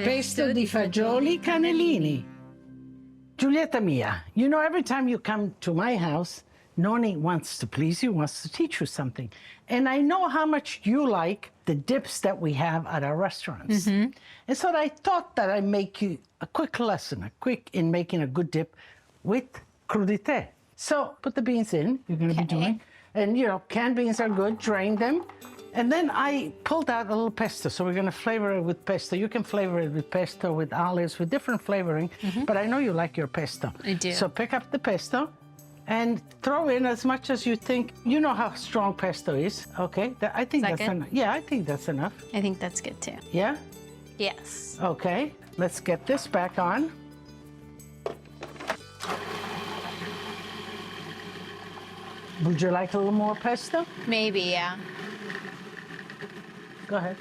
Pesto di fagioli cannellini. Giulietta mia, you know, every time you come to my house, Noni wants to please you, wants to teach you something. And I know how much you like the dips that we have at our restaurants. And so I thought that I'd make you a quick lesson, in making a good dip with crudité. So put the beans in, you're gonna be doing. And you know, canned beans are good, drain them. And then I pulled out a little pesto, so we're gonna flavor it with pesto. You can flavor it with pesto, with olives, with different flavoring, but I know you like your pesto. I do. So pick up the pesto and throw in as much as you think. You know how strong pesto is, okay? I think that's enough. Yeah, I think that's enough. I think that's good too. Yeah? Yes. Okay, let's get this back on. Would you like a little more pesto? Maybe, yeah. Go ahead.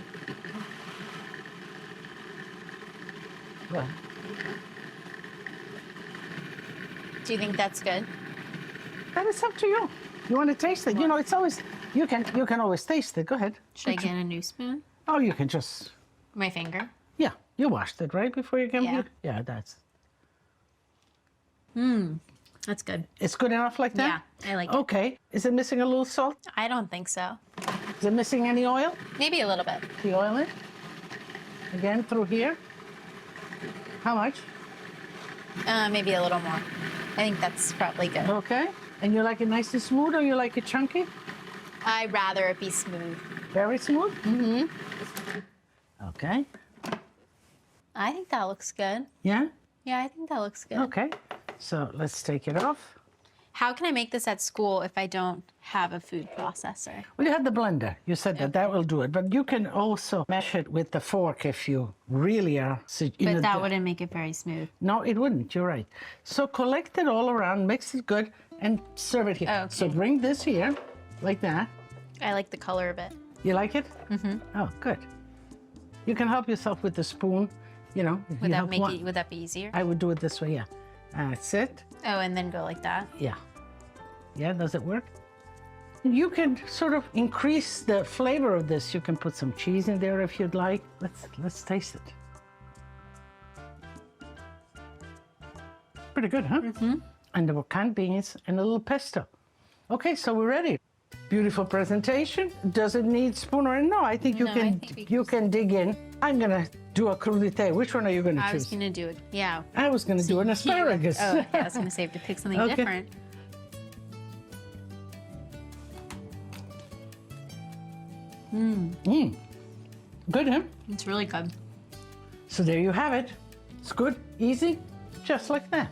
Go ahead. Do you think that's good? That is up to you. You want to taste it? You know, it's always, you can always taste it. Go ahead. Should I get a new spoon? Oh, you can just, My finger? yeah, you washed it, right, before you came Yeah. here? Yeah, that's. That's good. It's good enough like that? Yeah, I like it. Okay. Is it missing a little salt? I don't think so. Is it missing any oil? Maybe a little bit. The oil in? Again, through here? How much? Maybe a little more. I think that's probably good. Okay. And you like it nice and smooth, or you like it chunky? I'd rather it be smooth. Very smooth? Mm-hmm. Okay. I think that looks good. Yeah? Yeah, I think that looks good. Okay. So let's take it off. How can I make this at school if I don't have a food processor? Well, you had the blender. You said that will do it. But you can also mash it with the fork if you really are. But that wouldn't make it very smooth. No, it wouldn't. You're right. So collect it all around, mix it good, and serve it here. Oh, okay. So bring this here, like that. I like the color of it. You like it? Mm-hmm. Oh, good. You can help yourself with the spoon, you know. if Would you that help would that be easier? I would do it this way, yeah. That's it. Oh, and then go like that? Yeah. Yeah, does it work? You can sort of increase the flavor of this. You can put some cheese in there if you'd like. Let's taste it. Pretty good, huh? Mm-hmm. And there were canned beans and a little pesto. Okay, so we're ready. Beautiful presentation. Does it need spoon or no? I think you can dig in. I'm gonna do a crudité. Which one are you gonna choose? I was gonna do it. Yeah. I was gonna do an asparagus. Oh, yeah, I was gonna say I have to pick something Okay. different. Good, huh? It's really good. So there you have it. It's good, easy, just like that.